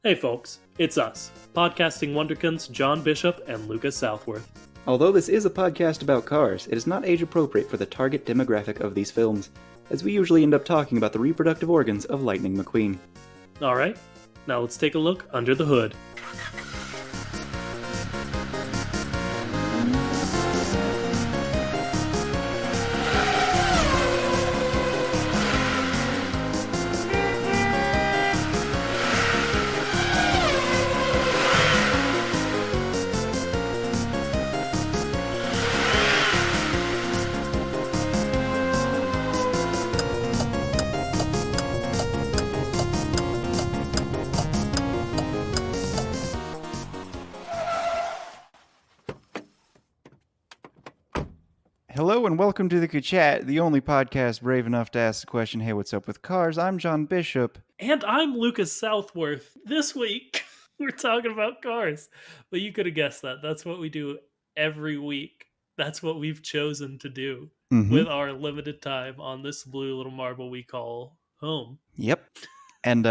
Hey folks, it's us, podcasting wonderkins John Bishop and Lucas Southworth. Although this is a podcast about cars, it is not age appropriate for the target demographic of these films, as we usually end up talking about the reproductive organs of Lightning McQueen. Alright, now let's take a look under the hood. Hello and welcome to the Chat, the only podcast brave enough to ask the question, hey, what's up with cars? I'm John Bishop. And I'm Lucas Southworth. This week, we're talking about cars. But you could have guessed that. That's what we do every week. That's what we've chosen to do with our limited time on this blue little marble we call home. Yep. And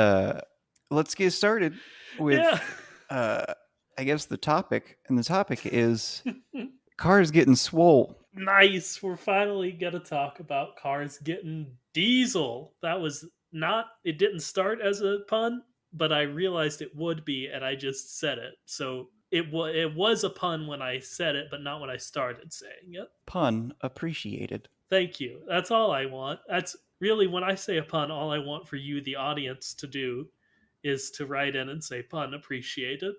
let's get started with, I guess, the topic. And the topic is cars getting swole. Nice. We're finally going to talk about cars getting diesel. It didn't start as a pun, but I realized it would be, and I just said it. So it was a pun when I said it, but not when I started saying it. Pun appreciated. Thank you. That's all I want. That's really, when I say a pun, all I want for you, the audience, to do is to write in and say pun appreciated.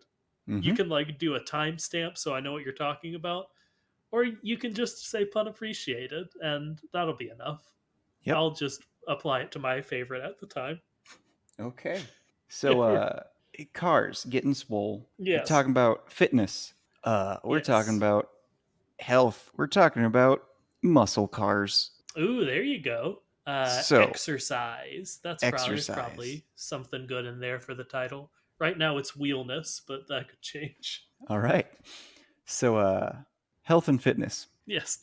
Mm-hmm. You can do a timestamp so I know what you're talking about. Or you can just say pun appreciated, and that'll be enough. Yep. I'll just apply it to my favorite at the time. Okay. So, cars getting swole. Yes. We're talking about fitness. We're talking about health. We're talking about muscle cars. Ooh, there you go. Exercise. That's probably something good in there for the title. Right now it's Wheel-ness, but that could change. All right. So, health and fitness. Yes.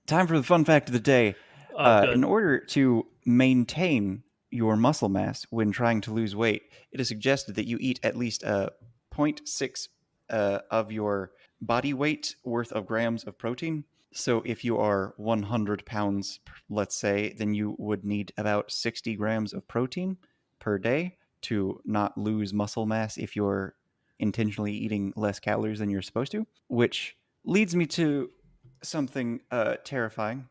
Time for the fun fact of the day. In order to maintain your muscle mass when trying to lose weight, it is suggested that you eat at least 0.6 of your body weight worth of grams of protein. So if you are 100 pounds, let's say, then you would need about 60 grams of protein per day to not lose muscle mass if you're intentionally eating less calories than you're supposed to, which leads me to something terrifying.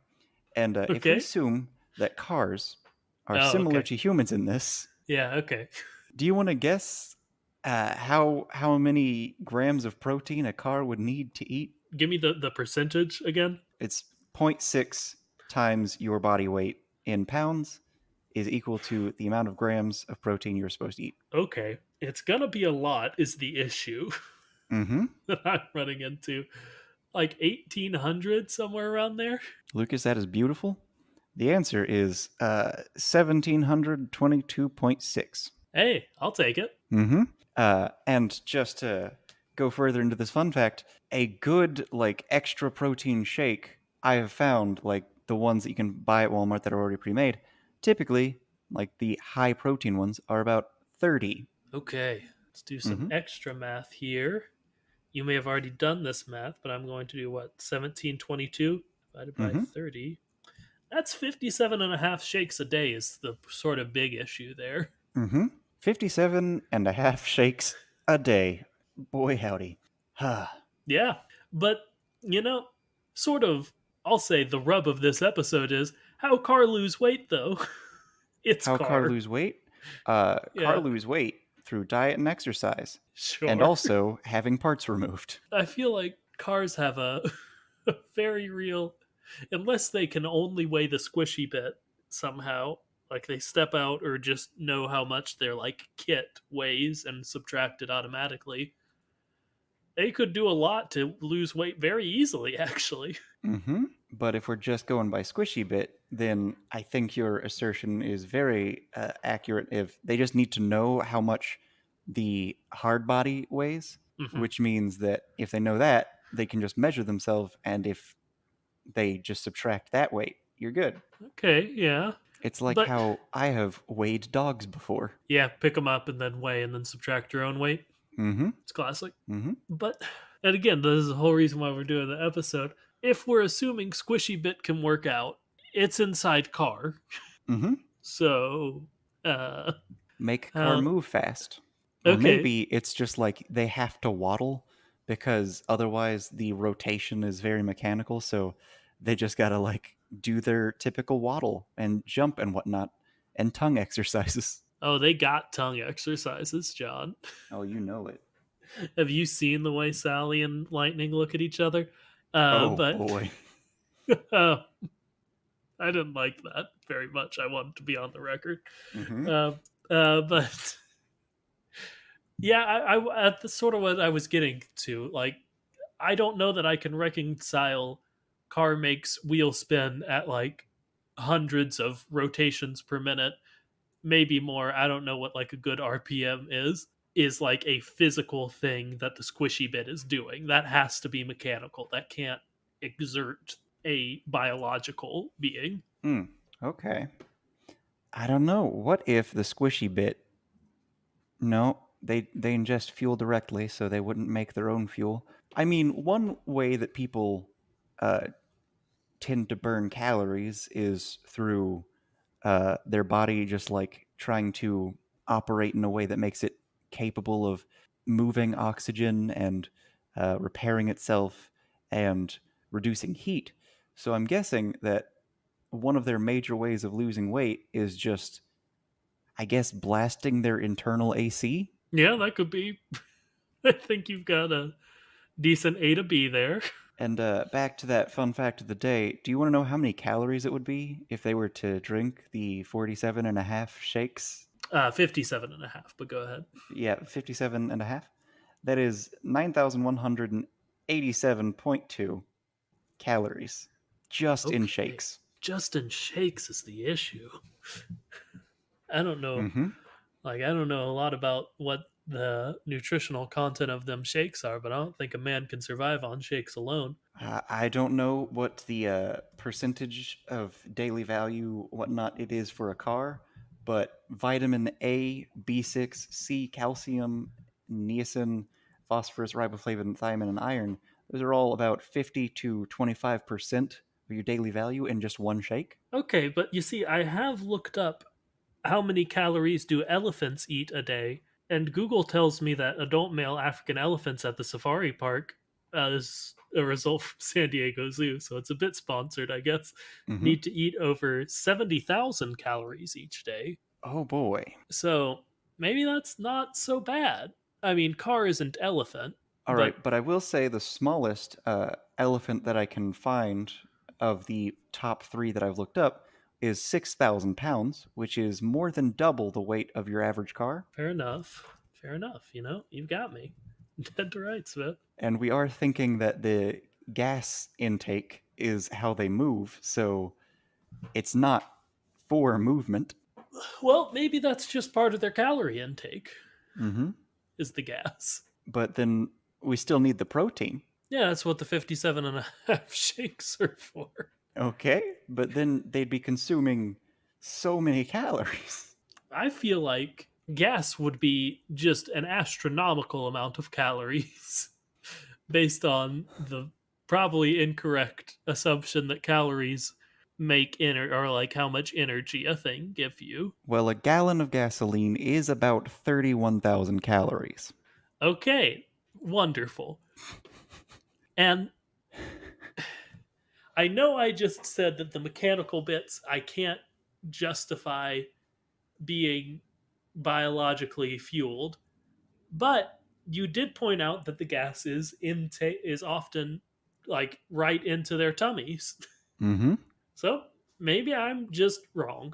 And if we assume that cars are similar to humans in this... Yeah, okay. Do you want to guess how many grams of protein a car would need to eat? Give me the percentage again. It's 0.6 times your body weight in pounds is equal to the amount of grams of protein you're supposed to eat. Okay. It's going to be a lot is the issue that I'm running into. 1,800, somewhere around there. Lucas, that is beautiful. The answer is 1,722.6. Hey, I'll take it. And just to go further into this fun fact, a good extra protein shake, I have found, the ones that you can buy at Walmart that are already pre-made, typically, the high protein ones, are about 30. Okay, let's do some extra math here. You may have already done this math, but I'm going to do 1722 divided by 30. That's 57 and a half shakes a day is the sort of big issue there. 57 and a half shakes a day. Boy, howdy. Yeah, but, sort of, I'll say the rub of this episode is how car lose weight, though. How car lose weight? Car lose weight through diet and exercise. Sure. And also having parts removed. I feel like cars have a very real, unless they can only weigh the squishy bit somehow, they step out or just know how much their kit weighs and subtract it automatically, they could do a lot to lose weight very easily, actually. But if we're just going by squishy bit, then I think your assertion is very accurate. If they just need to know how much the hard body weighs, which means that if they know that, they can just measure themselves, and if they just subtract that weight, you're good. Okay, yeah. It's like But how I have weighed dogs before. yeah, pick them up and then weigh and then subtract your own weight. Mm-hmm. It's classic. Mm-hmm. But, and again, this is the whole reason why we're doing the episode. If we're assuming Squishy Bit can work out, it's inside car. Mm-hmm. So, Make car uh, move fast. Or okay. maybe it's just like they have to waddle because otherwise the rotation is very mechanical, so they just gotta like do their typical waddle and jump and whatnot and tongue exercises. Oh, they got tongue exercises, John. Oh, you know it. Have you seen the way Sally and Lightning look at each other? Oh But boy. uh, I didn't like that very much. I wanted to be on the record. Mm-hmm. Uh, but yeah, that's sort of what I was getting to. Like, I don't know that I can reconcile car makes wheel spin at like hundreds of rotations per minute, maybe more. I don't know what like a good RPM is like a physical thing that the squishy bit is doing. That has to be mechanical. That can't exert a biological being. Mm, okay. I don't know. What if the squishy bit? No, they ingest fuel directly, so they wouldn't make their own fuel. I mean, one way that people uh, tend to burn calories is through their body just like trying to operate in a way that makes it capable of moving oxygen and repairing itself and reducing heat. So I'm guessing that one of their major ways of losing weight is just, I guess, blasting their internal AC. Yeah, that could be. I think you've got a decent A to B there. And back to that fun fact of the day, do you want to know how many calories it would be if they were to drink the 47 and a half shakes? 57 and a half, but go ahead. Yeah, 57 and a half. That is 9,187.2 calories just in Okay. shakes. Just in shakes is the issue. I don't know. Mm-hmm. Like, I don't know a lot about what the nutritional content of them shakes are, but I don't think a man can survive on shakes alone. I don't know what the percentage of daily value, whatnot, it is for a car, but vitamin A, B6, C, calcium, niacin, phosphorus, riboflavin, thiamine, and iron, those are all about 50 to 25% of your daily value in just one shake. Okay, but you see, I have looked up how many calories do elephants eat a day, and Google tells me that adult male African elephants at the safari park, is a result from San Diego Zoo, so it's a bit sponsored, I guess, Mm-hmm. need to eat over 70,000 calories each day. Oh boy. So maybe that's not so bad. I mean, car isn't elephant, All but right, but I will say the smallest elephant that I can find of the top three that I've looked up is 6,000 pounds, which is more than double the weight of your average car. fair enough. Fair enough. You know, you've got me. Dead to rights, man. And we are thinking that the gas intake is how they move, so it's not for movement. Well, maybe that's just part of their calorie intake, Mm-hmm. is the gas. But then we still need the protein. Yeah, that's what the 57 and a half shakes are for. Okay, but then they'd be consuming so many calories. I feel like gas would be just an astronomical amount of calories based on the probably incorrect assumption that calories make or like how much energy a thing give you. Well, a gallon of gasoline is about 31,000 calories. Okay, wonderful. And I know I just said that the mechanical bits I can't justify being biologically fueled, but you did point out that the gas is often like right into their tummies. Mm-hmm. So maybe I'm just wrong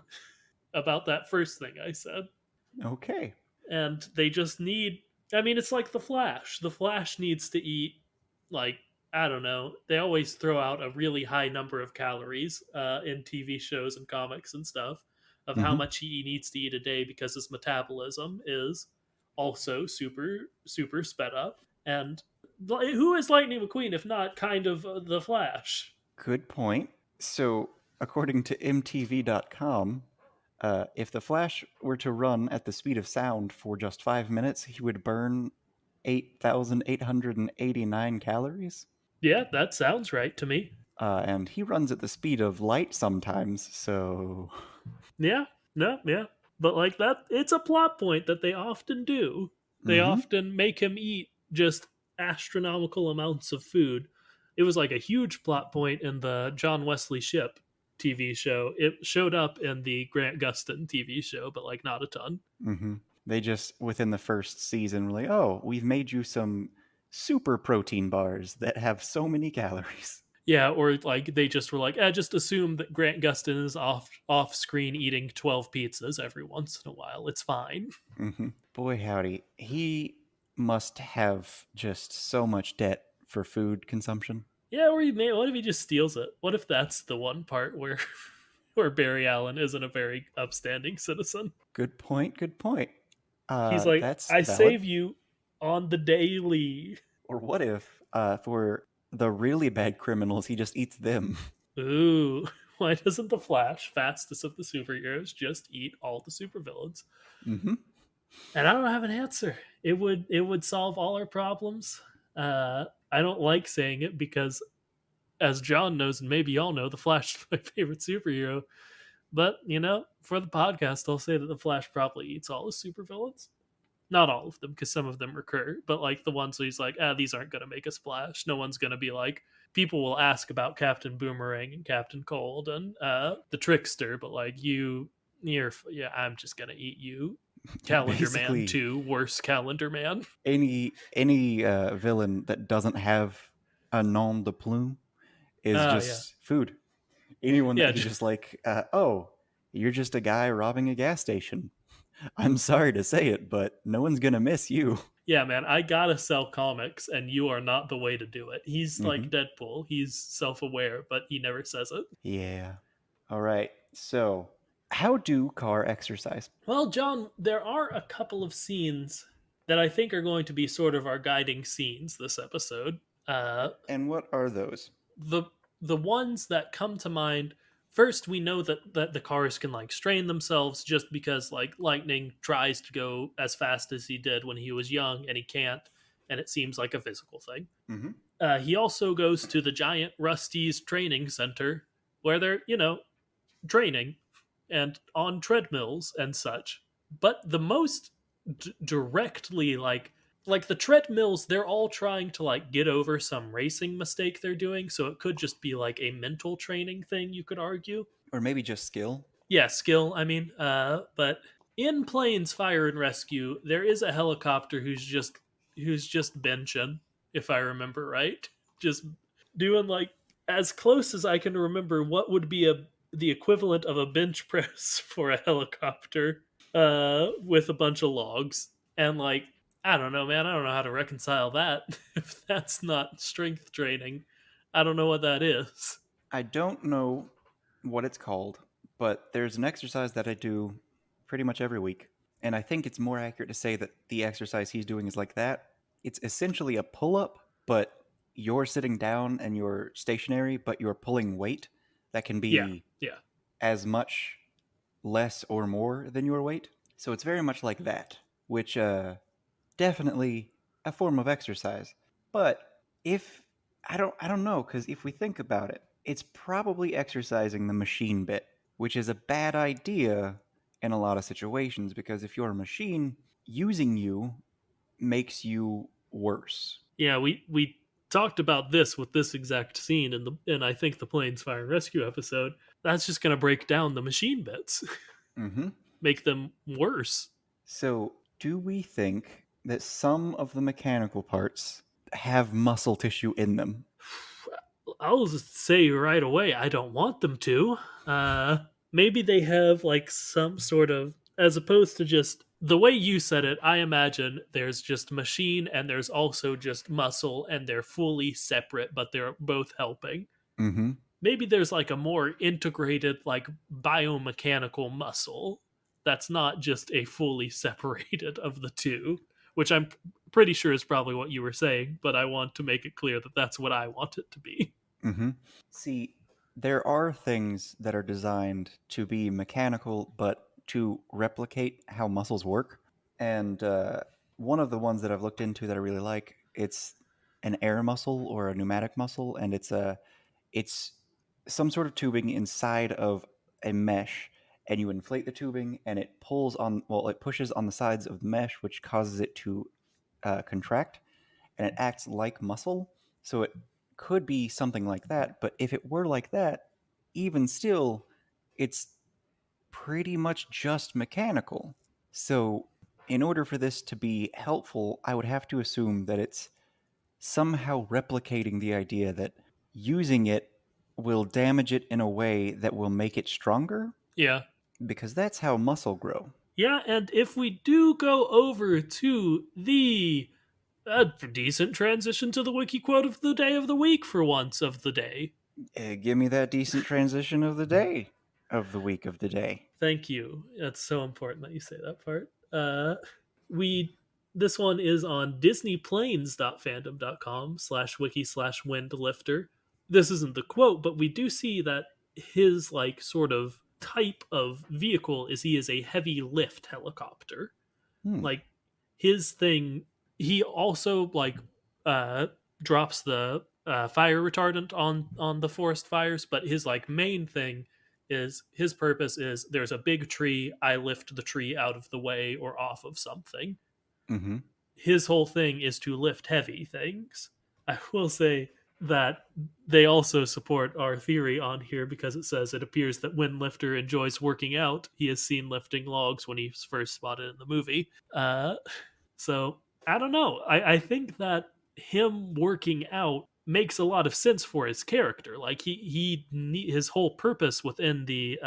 about that first thing I said. Okay. And they just need, I mean, it's like the Flash. The Flash needs to eat, like, I don't know, they always throw out a really high number of calories in TV shows and comics and stuff of how Mm-hmm. much he needs to eat a day because his metabolism is also super sped up. And who is Lightning McQueen if not kind of the Flash? Good point. So, according to MTV.com, If the Flash were to run at the speed of sound for just 5 minutes, he would burn 8,889 calories. Yeah, that sounds right to me. And he runs at the speed of light sometimes, so. Yeah, no, yeah. But like that, it's a plot point that they often do. They Mm-hmm. often make him eat just astronomical amounts of food. It was like a huge plot point in the John Wesley Shipp TV show. It showed up in the Grant Gustin TV show, but like not a ton. Mm-hmm. They just, within the first season, were like, oh, we've made you some super protein bars that have so many calories. Yeah, or like they just were like, just assume that Grant Gustin is off screen eating 12 pizzas every once in a while. It's fine. Mm-hmm. Boy, howdy. He must have just so much debt for food consumption. Yeah, or what if he just steals it? What if that's the one part where where Barry Allen isn't a very upstanding citizen? Good point. Good point. He's like, That's I valid. save you on the daily. Or what if, for the really bad criminals, he just eats them? Ooh, why doesn't the Flash, fastest of the superheroes, just eat all the supervillains? Mm-hmm. And I don't have an answer. It would solve all our problems. I don't like saying it because, as John knows, and maybe y'all know, the Flash is my favorite superhero. But for the podcast, I'll say that the Flash probably eats all his supervillains. Not all of them, because some of them recur, but like the ones where he's like, these aren't going to make a splash. No one's going to be like, people will ask about Captain Boomerang and Captain Cold and the Trickster, but like yeah, I'm just going to eat you. Calendar Man Basically, 2, worse Calendar Man. any villain that doesn't have a nom de plume is Yeah. just food. Anyone that Yeah, he's just like, oh, you're just a guy robbing a gas station. I'm sorry to say it, but no one's gonna miss you. yeah, man, I gotta sell comics, and you are not the way to do it. He's Mm-hmm. like Deadpool. He's self-aware, but he never says it. Yeah. All right. So, how do car exercise? Well, John, there are a couple of scenes that I think are going to be sort of our guiding scenes this episode. Uh, And what are those? the the ones that come to mind first, we know that the cars can like strain themselves just because like Lightning tries to go as fast as he did when he was young and he can't, and it seems like a physical thing. Mm-hmm. He also goes to the giant Rusty's training center where they're training and on treadmills and such. But the most directly like the treadmills, they're all trying to like get over some racing mistake they're doing, so it could just be like a mental training thing, you could argue. Or maybe just skill? Yeah, skill, I mean, but in Planes Fire and Rescue, there is a helicopter who's just benching, if I remember right. Just doing like as close as I can remember what would be the equivalent of a bench press for a helicopter with a bunch of logs. And like, I don't know, man, I don't know how to reconcile that. If that's not strength training, I don't know what that is. I don't know what it's called, but there's an exercise that I do pretty much every week. And I think it's more accurate to say that the exercise he's doing is like that. It's essentially a pull up, but you're sitting down and you're stationary, but you're pulling weight that can Yeah, be yeah. as much less or more than your weight. So it's very much like that, which definitely a form of exercise. But if I don't know, because if we think about it, it's probably exercising the machine bit, which is a bad idea in a lot of situations, because if you're a machine, using you makes you worse. Yeah, we talked about this with this exact scene in I think the Planes Fire and Rescue episode. That's just going to break down the machine bits, Mm-hmm. make them worse. So, do we think that some of the mechanical parts have muscle tissue in them? I'll just say right away, I don't want them to. Maybe they have like some sort of, as opposed to just the way you said it, I imagine there's just machine and there's also just muscle and they're fully separate, but they're both helping. Mm-hmm. Maybe there's like a more integrated, like biomechanical muscle that's not just a fully separated of the two, which I'm pretty sure is probably what you were saying, but I want to make it clear that that's what I want it to be. Mm-hmm. See, there are things that are designed to be mechanical, but to replicate how muscles work. And one of the ones that I've looked into that I really like, it's an air muscle or a pneumatic muscle, and it's some sort of tubing inside of a mesh, and you inflate the tubing, and it pulls on, well, it pushes on the sides of the mesh, which causes it to contract, and it acts like muscle. So it could be something like that. But if it were like that, even still, it's pretty much just mechanical. So, in order for this to be helpful, I would have to assume that it's somehow replicating the idea that using it will damage it in a way that will make it stronger. Yeah. Because that's how muscle grow. Yeah, and if we do go over to the decent transition to the wiki quote of the day of the week for once of the day. Give me that decent transition of the day, of the week, of the day. Thank you. That's so important that you say that part. We This one is on disneyplanes.fandom.com/wiki/windlifter. This isn't the quote, but we do see that his like sort of type of vehicle is he is a heavy lift helicopter. Hmm. Like his thing, he also like uh drops the fire retardant on the forest fires, but his like main thing is his purpose is there's a big tree, I lift the tree out of the way or off of something. Mm-hmm. His whole thing is to lift heavy things. I will say that they also support our theory on here because it says it appears that when Lifter enjoys working out, he is seen lifting logs when he's first spotted in the movie. So I don't know. I think that him working out makes a lot of sense for his character. Like his whole purpose within the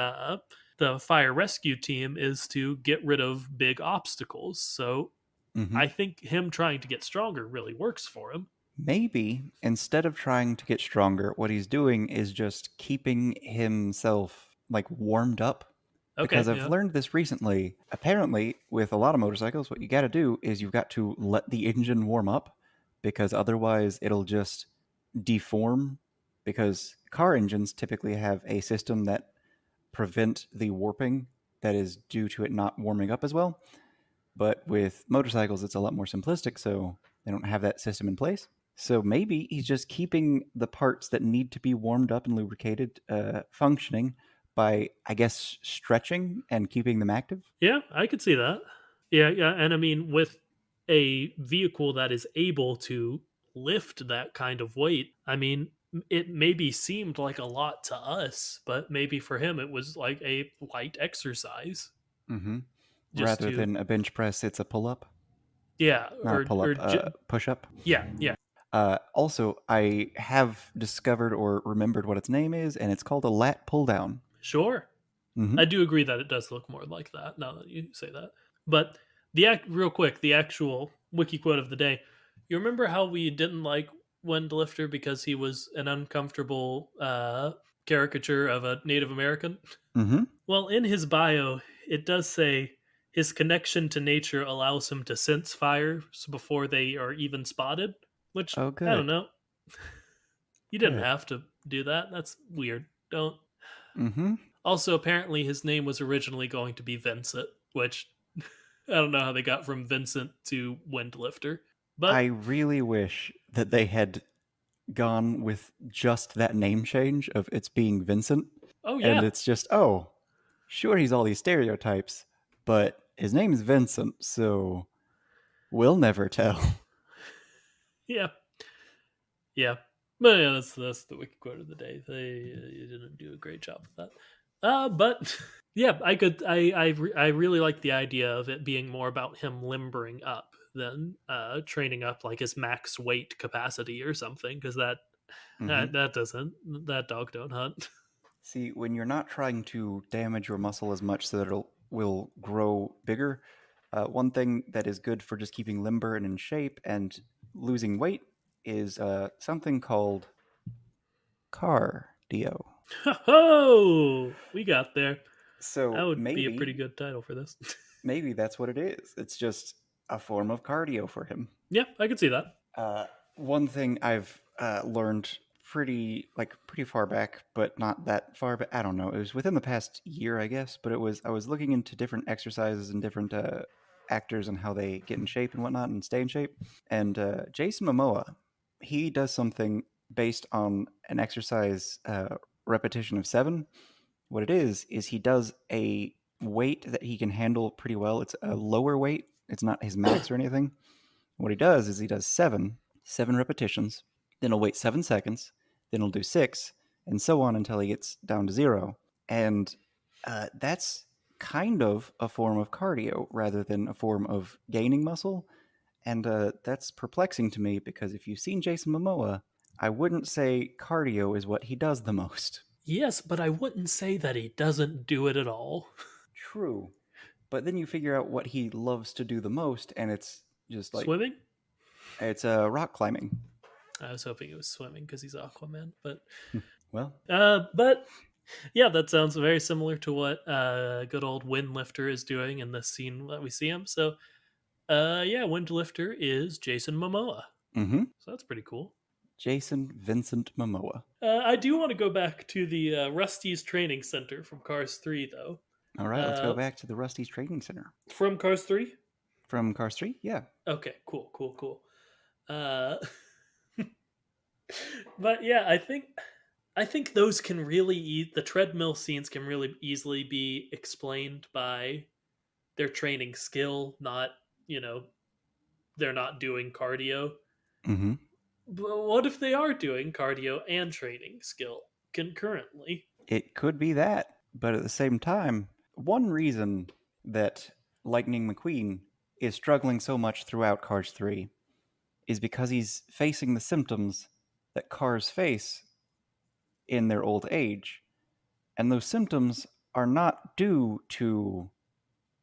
fire rescue team is to get rid of big obstacles. So Mm-hmm. I think him trying to get stronger really works for him. Maybe instead of trying to get stronger, what he's doing is just keeping himself like warmed up. Okay, Because I've yeah. learned this recently. Apparently, with a lot of motorcycles, what you got to do is you've got to let the engine warm up, because otherwise it'll just deform. Because car engines typically have a system that prevent the warping that is due to it not warming up as well. But with motorcycles, it's a lot more simplistic, so they don't have that system in place. So maybe he's just keeping the parts that need to be warmed up and lubricated functioning by, I guess, stretching and keeping them active. Yeah, I could see that. Yeah, yeah. And I mean, with a vehicle that is able to lift that kind of weight, I mean, it maybe seemed like a lot to us, but maybe for him it was like a light exercise Mm-hmm. just Rather to, than a bench press, it's a pull up. yeah, Not a pull up, push up. yeah, yeah. Also, I have discovered or remembered what its name is, and it's called a lat pull down. Sure. Mm-hmm. I do agree that it does look more like that now that you say that. But real quick, the actual wiki quote of the day. You remember how we didn't like Wendlifter because he was an uncomfortable caricature of a Native American? Mm-hmm. Well, in his bio, it does say his connection to nature allows him to sense fires before they are even spotted. Which Oh, I don't good. know. You didn't Good. have to do that. That's weird. Don't. Mm-hmm. Also, apparently, his name was originally going to be Vincent, which I don't know how they got from Vincent to Windlifter. I But, really wish that they had gone with just that name change of it's being Vincent, oh, and yeah. it's just, oh, sure, he's all these stereotypes, but his name is Vincent, so we'll never tell. Yeah. Yeah. But yeah, that's the wiki quote of the day. They didn't do a great job with that. But yeah, I really like the idea of it being more about him limbering up than training up like his max weight capacity or something, because Mm-hmm. that dog don't hunt. See, when you're not trying to damage your muscle as much so that it will grow bigger, one thing that is good for just keeping limber and in shape and losing weight is something called cardio. Oh, we got there. That So would be a pretty good title for this. maybe that's what it is. It's just a form of cardio for him. Yeah, I could see that. One thing I've learned pretty far back, but not that far. But I don't know. It was within the past year, I guess. But I was looking into different exercises and different actors and how they get in shape and whatnot and stay in shape. And Jason Momoa, he does something based on an exercise repetition of 7. What it is he does a weight that he can handle pretty well. It's a lower weight. It's not his max or anything. What he does is he does seven repetitions, then he'll wait 7 seconds, then he'll do 6, and so on until he gets down to 0. And that's kind of a form of cardio rather than a form of gaining muscle. And that's perplexing to me because if you've seen Jason Momoa, I wouldn't say cardio is what he does the most. Yes, but I wouldn't say that he doesn't do it at all. True. But then you figure out what he loves to do the most, and it's just like swimming. It's rock climbing. I was hoping it was swimming because he's Aquaman, but well, but yeah, that sounds very similar to what good old Windlifter is doing in this scene that we see him. So, yeah, Windlifter is Jason Momoa. Mm-hmm. So that's pretty cool. Jason Vincent Momoa. I do want to go back to the Rusty's Training Center from Cars 3, though. All right, let's go back to the Rusty's Training Center. From Cars 3? From Cars 3, yeah. Okay, cool. But yeah, I think those can really the treadmill scenes can really easily be explained by their training skill, not, they're not doing cardio. Mm-hmm. But what if they are doing cardio and training skill concurrently? It could be that, but at the same time, one reason that Lightning McQueen is struggling so much throughout Cars 3 is because he's facing the symptoms that cars face in their old age. And those symptoms are not due to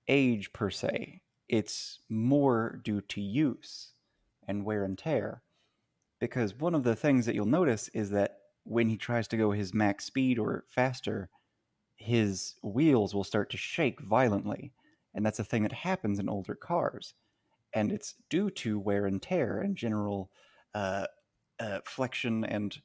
age per se. It's more due to use and wear and tear. Because one of the things that you'll notice is that when he tries to go his max speed or faster, his wheels will start to shake violently. And that's a thing that happens in older cars. And it's due to wear and tear and general flexion and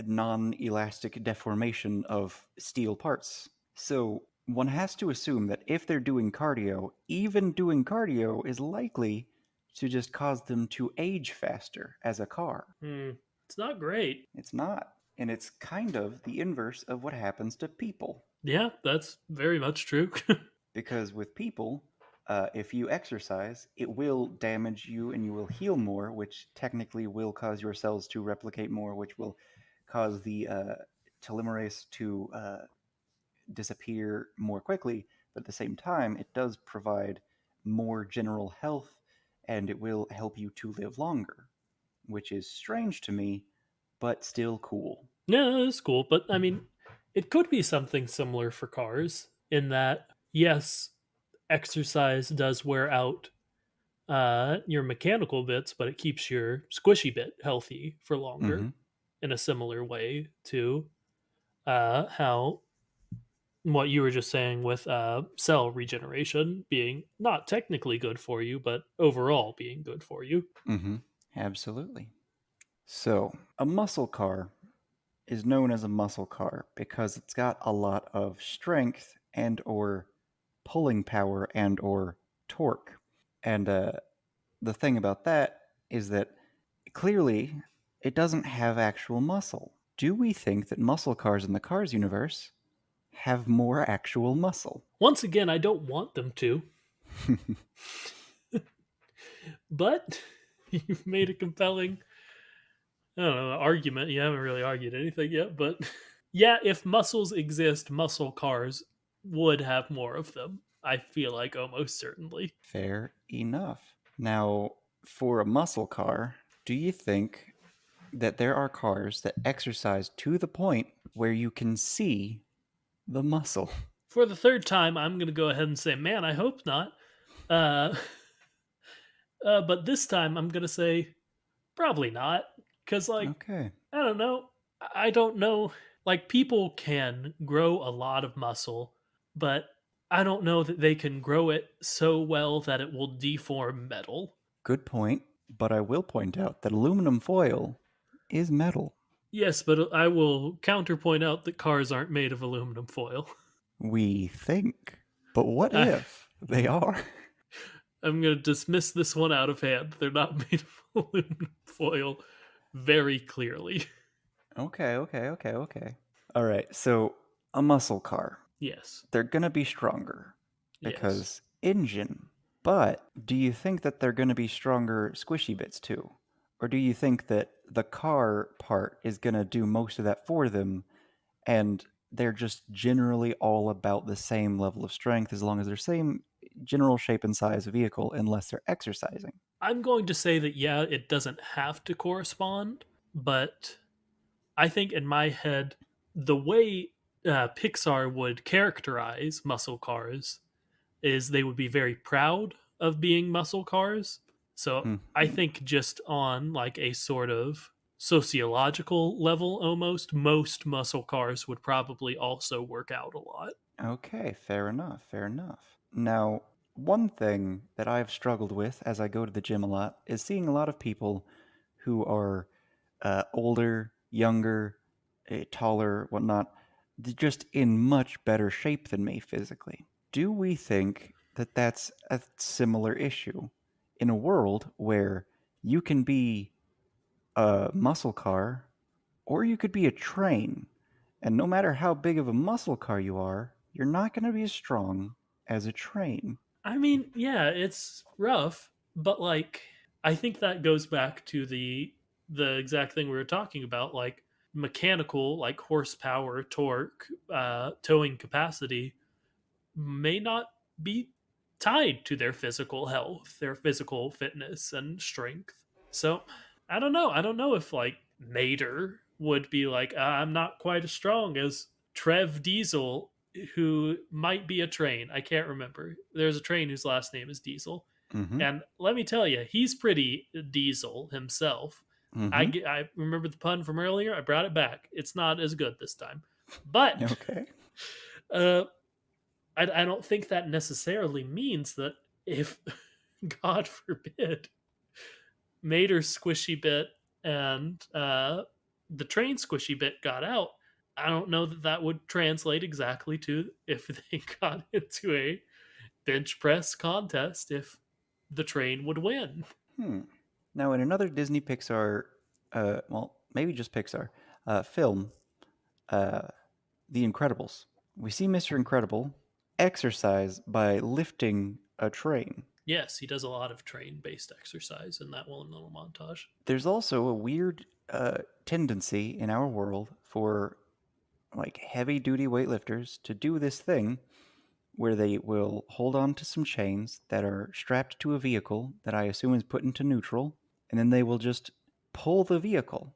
non-elastic deformation of steel parts. So one has to assume that if they're doing cardio, even doing cardio is likely to just cause them to age faster as a car. It's not great. It's not. And it's kind of the inverse of what happens to people. Yeah, that's very much true. Because with people, if you exercise, it will damage you and you will heal more, which technically will cause your cells to replicate more, which will cause the telomerase to disappear more quickly. But at the same time, it does provide more general health and it will help you to live longer, which is strange to me, but still cool. No, it's cool. But I mean, it could be something similar for cars in that, yes, exercise does wear out your mechanical bits, but it keeps your squishy bit healthy for longer in a similar way to how what you were just saying with cell regeneration being not technically good for you, but overall being good for you. Absolutely. So, a muscle car is known as a muscle car because it's got a lot of strength and or pulling power and or torque. And the thing about that is that clearly it doesn't have actual muscle. Do we think that muscle cars in the Cars universe have more actual muscle? Once again, I don't want them to. But you've made a compelling, I don't know, argument. You haven't really argued anything yet, but yeah, if muscles exist, muscle cars would have more of them. I feel like almost certainly. Fair enough. Now, for a muscle car, do you think that there are cars that exercise to the point where you can see the muscle? For the third time, I'm going to go ahead and say, man, I hope not. But this time, I'm going to say, probably not. Because, okay. I don't know. I don't know. Like, people can grow a lot of muscle, but I don't know that they can grow it so well that it will deform metal. Good point, but I will point out that aluminum foil is metal. Yes, but I will counterpoint out that cars aren't made of aluminum foil. We think. But what I, if they are? I'm going to dismiss this one out of hand. They're not made of aluminum foil very clearly. Okay. All right, so a muscle car. Yes. They're going to be stronger Yes. because engine. But do you think that they're going to be stronger squishy bits too? Or do you think that the car part is going to do most of that for them and they're just generally all about the same level of strength as long as they're same general shape and size vehicle unless they're exercising? I'm going to say that, yeah, it doesn't have to correspond, but I think in my head, the way Pixar would characterize muscle cars is they would be very proud of being muscle cars. So I Hmm. think just on like a sort of sociological level almost, most muscle cars would probably also work out a lot. Okay, fair enough, fair enough. Now, one thing that I've struggled with as I go to the gym a lot is seeing a lot of people who are older, younger, taller, whatnot, just in much better shape than me physically. Do we think that that's a similar issue in a world where you can be a muscle car or you could be a train? And no matter how big of a muscle car you are, you're not going to be as strong as a train. I mean, yeah, it's rough, but like I think that goes back to the exact thing we were talking about, like mechanical, like horsepower, torque, towing capacity may not be tied to their physical health, their physical fitness and strength. So I don't know. I don't know if like Mater would be like, I'm not quite as strong as Trev Diesel, who might be a train. I can't remember. There's a train whose last name is Diesel. Mm-hmm. And let me tell you, he's pretty Diesel himself. Mm-hmm. I remember the pun from earlier. I brought it back. It's not as good this time. But Okay. uh, I don't think that necessarily means that if, God forbid, Mater's squishy bit and the train squishy bit got out, I don't know that that would translate exactly to if they got into a bench press contest if the train would win. Hmm. Now, in another Disney Pixar, well, maybe just Pixar, film, uh, The Incredibles, we see Mr. Incredible exercise by lifting a train. Yes, he does a lot of train based exercise in that one little montage. There's also a weird tendency in our world for like heavy duty weightlifters to do this thing where they will hold on to some chains that are strapped to a vehicle that I assume is put into neutral, and then they will just pull the vehicle.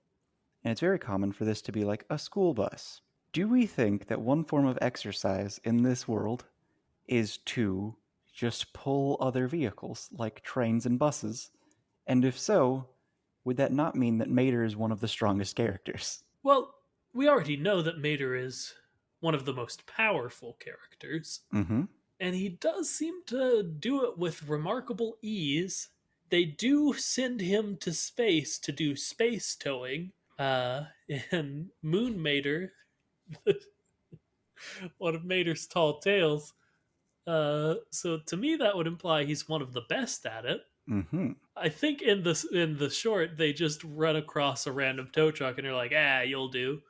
And it's very common for this to be like a school bus. Do we think that one form of exercise in this world is to just pull other vehicles, like trains and buses? And if so, would that not mean that Mater is one of the strongest characters? Well, we already know that Mater is one of the most powerful characters, Mm-hmm. and he does seem to do it with remarkable ease. They do send him to space to do space towing, in Moon Mater, one of Mater's tall tales. So to me, that would imply he's one of the best at it. Mm-hmm. I think in the short, they just run across a random tow truck and they're like, "Ah, you'll do."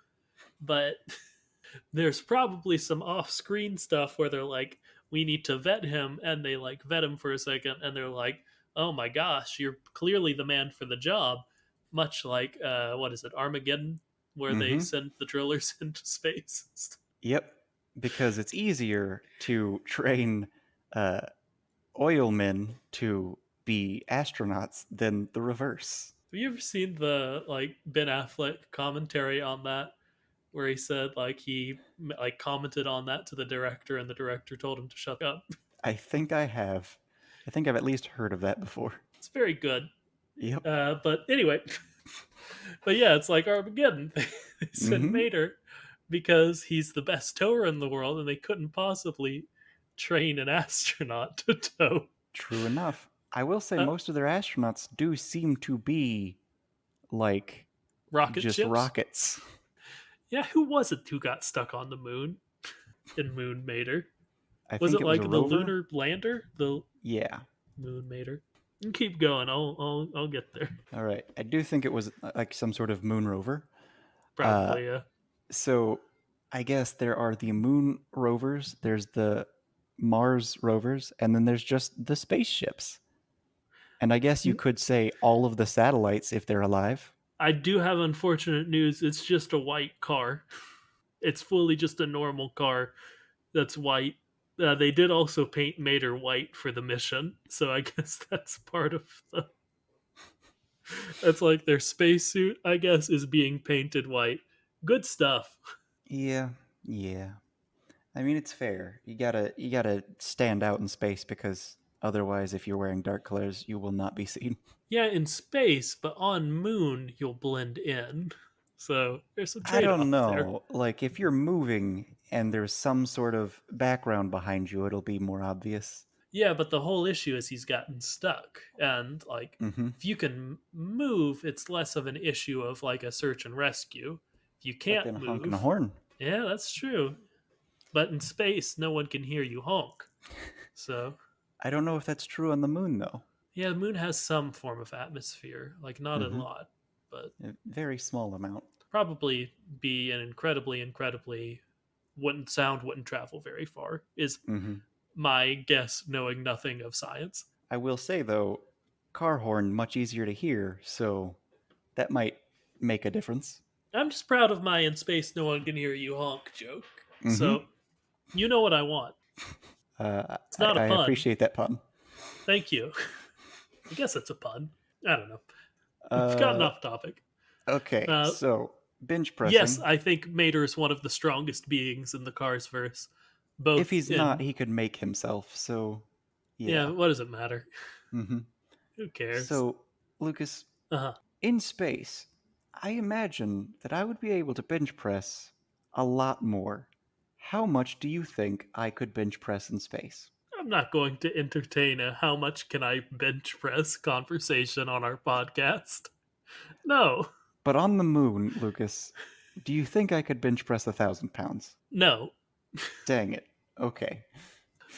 But there's probably some off-screen stuff where they're like, we need to vet him, and they like vet him for a second and they're like, oh my gosh, you're clearly the man for the job, much like what is it, Armageddon, where they Mm-hmm. send the drillers into space. Yep. Because it's easier to train uh, oilmen to be astronauts than the reverse. Have you ever seen the like Ben Affleck commentary on that, where he said like he like commented on that to the director and the director told him to shut up? I think I have. I think I've at least heard of that before. It's very good. Yep. But anyway, but yeah, it's like Armageddon. They sent Mm-hmm. Mater because he's the best tower in the world, and they couldn't possibly train an astronaut to tow. True enough. I will say Uh, most of their astronauts do seem to be like Rocket just ships. rockets. Yeah, who was it who got stuck on the moon in Moon Mater? I Was think it it was a like the rover. lunar lander? The Yeah. Moon Mater. You keep going. I'll get there. All right. I do think it was like some sort of moon rover. Uh, Probably. Yeah. so I guess there are the moon rovers, there's the Mars rovers, and then there's just the spaceships. And I guess you could say all of the satellites if they're alive. I do have unfortunate news. It's just a white car. It's fully just a normal car that's white. They did also paint Mater white for the mission, so I guess that's part of the. That's like their spacesuit, I guess, is being painted white. Good stuff. Yeah, yeah. I mean, it's fair. You gotta stand out in space because otherwise, if you're wearing dark colors, you will not be seen. Yeah, in space, but on Moon you'll blend in. So there's some I trade don't off there. know. Like, if you're moving and there's some sort of background behind you, it'll be more obvious. Yeah, but the whole issue is he's gotten stuck. And, like, Mm-hmm. if you can move, it's less of an issue of, like, a search and rescue. If you But can't then honking a move, horn. yeah, that's true. But in space, no one can hear you honk. So, I don't know if that's true on the moon, though. yeah, the moon has some form of atmosphere. Like, not a Mm-hmm. lot, but A very small amount. probably be an incredibly wouldn't travel very far, is Mm-hmm. my guess, knowing nothing of science. I will say, though, car horn much easier to hear, so that might make a difference. I'm just proud of my in space no one can hear you honk joke. Mm-hmm. So, you know what I want. It's not a I pun. appreciate that pun. Thank you. I guess it's a pun. I don't know. We've gotten Uh, off topic. okay, Uh, so binge yes, pressing. I think Mater is one of the strongest beings in the Carsverse. If Both he's not, in. he could make himself. So, Yeah, yeah. what does it matter? Mm-hmm. Who cares? So, Lucas, Uh huh. in space, I imagine that I would be able to bench press a lot more. How much do you think I could bench press in space? I'm not going to entertain a how much can I bench press conversation on our podcast. No, But on the moon, Lucas, do you think I could bench press 1,000 pounds? no. Dang it. Okay.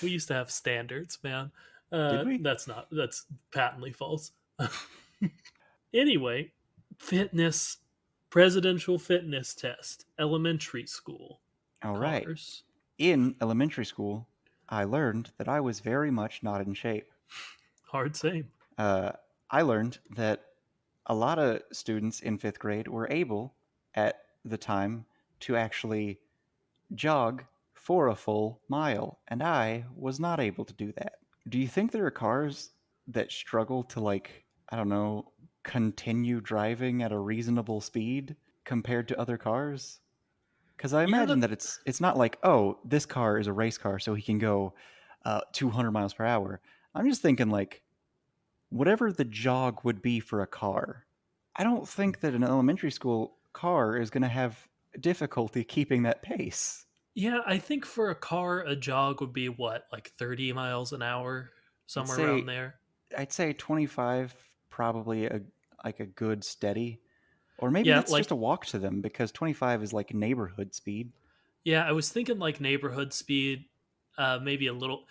We used to have standards, man. Did we? That's patently false. Anyway, fitness, presidential fitness test, elementary school, All right. cars. In elementary school, I learned that I was very much not in shape. Hard same. Uh, I learned that a lot of students in fifth grade were able, at the time, to actually jog for a full mile, and I was not able to do that. Do you think there are cars that struggle to, like, I don't know, continue driving at a reasonable speed compared to other cars? Because I Yeah, imagine that it's not like, oh, this car is a race car, so he can go 200 miles per hour. I'm just thinking, like, whatever the jog would be for a car, I don't think that an elementary school car is going to have difficulty keeping that pace. yeah. I think for a car, a jog would be what, like 30 miles an hour, I'd somewhere around say there. I'd say 25 probably a good steady. Or maybe Yeah, that's just like a walk to them because 25 is like neighborhood speed. yeah. I was thinking like neighborhood speed, maybe a little.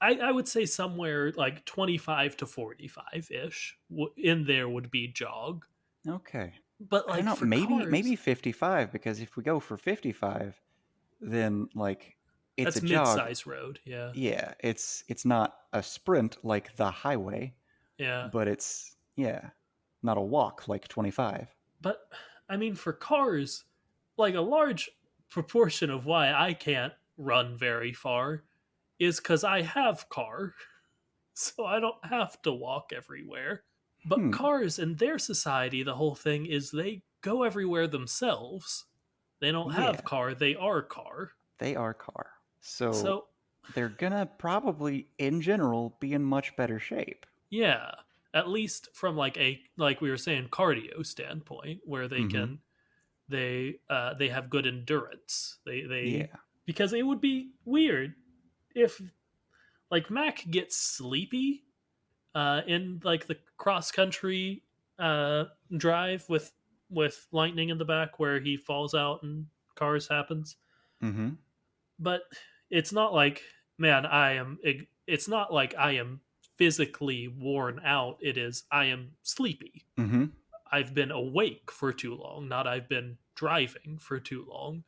I would say somewhere like 25 to 45 ish. In there would be jog, Okay. but I don't like know, for maybe cars, 55 because if we go for 55, then like it's a that's jog. mid-size road. Yeah, Yeah, it's not a sprint like the highway, yeah. but it's yeah, not a walk like 25. But I mean, for cars, like a large proportion of why I can't run very far is because I have car, so I don't have to walk everywhere. But Hmm. cars in their society, the whole thing is they go everywhere themselves. They don't have Yeah, car, they are car. they are car. So So, they're gonna probably in general be in much better shape. yeah, at least from like we were saying cardio standpoint where they Mhm. can they have good endurance. They Yeah. because it would be weird if like Mac gets sleepy in like the cross country drive with with lightning in the back where he falls out and Cars happens. Mm-hmm. But it's not like, man, it's not like I am physically worn out. It is, I am sleepy. Mm-hmm. I've been awake for too long, not I've been driving for too long.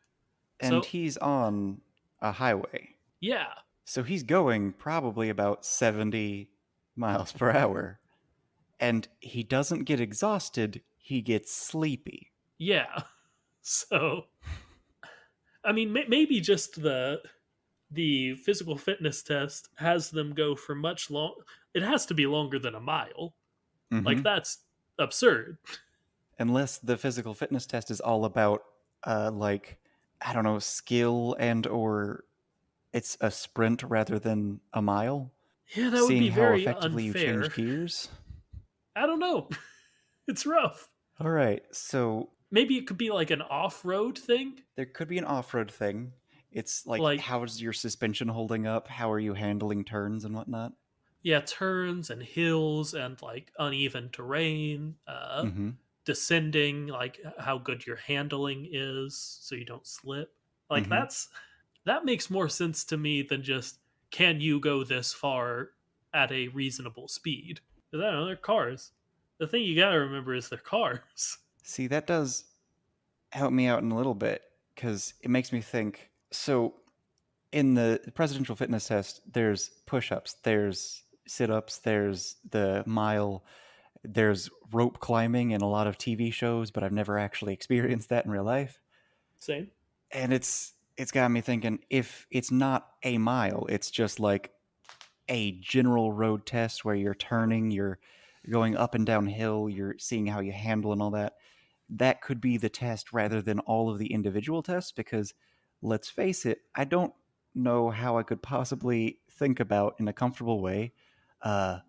And So, he's on a highway. yeah, So he's going probably about 70 miles per hour. And he doesn't get exhausted, he gets sleepy. yeah. So, I mean, maybe just the physical fitness test has them go for much long. It has to be longer than a mile. Mm-hmm. Like that's absurd. Unless the physical fitness test is all about, like, I don't know, skill and or it's a sprint rather than a mile. Yeah, that would Seeing be how very effectively you change unfair. gears. I don't know. It's rough. All right, so Maybe it could be like an off-road thing. there could be an off-road thing. It's like, Like, how's your suspension holding up? How are you handling turns and whatnot? yeah, turns and hills and like uneven terrain, Mm-hmm. descending, like how good your handling is so you don't slip. Like Mm-hmm. that makes more sense to me than just can you go this far at a reasonable speed? Because I don't know, they're cars. The thing you gotta remember is they're cars. See, that does help me out in a little bit because it makes me think. So, in the presidential fitness test, there's push-ups, there's sit-ups, there's the mile, there's rope climbing in a lot of TV shows, but I've never actually experienced that in real life. Same. And it's got me thinking, if it's not a mile, it's just like a general road test where you're turning, you're going up and down hill, you're seeing how you handle and all that. That could be the test rather than all of the individual tests, because let's face it, I don't know how I could possibly think about in a comfortable way uh,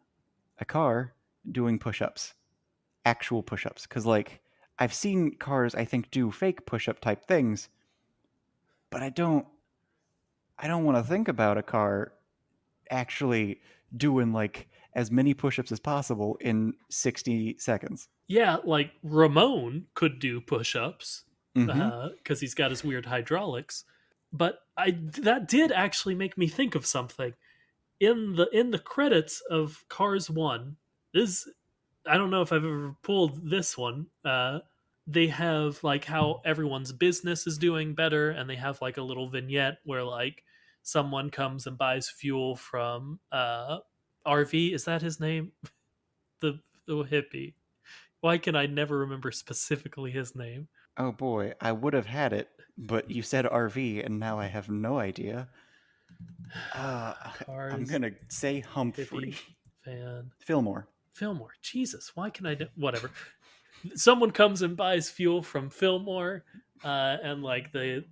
a car doing push-ups, actual push-ups, because like I've seen cars I think do fake push-up type things, but I don't want to think about a car actually doing like as many push-ups as possible in 60 seconds. Yeah, like Ramon could do push-ups Mm-hmm. because he's got his weird hydraulics. But I that did actually make me think of something in the credits of Cars One. This I don't know if I've ever pulled this one. They have like how everyone's business is doing better, and they have like a little vignette where like someone comes and buys fuel from RV. Is that his name? The hippie. Why can I never remember specifically his name? Oh boy, I would have had it, but you said RV, and now I have no idea. Uh, I'm Cars gonna say Humphrey hippie fan Fillmore. Fillmore. Jesus, why can I do whatever? Someone comes and buys fuel from Fillmore, and like the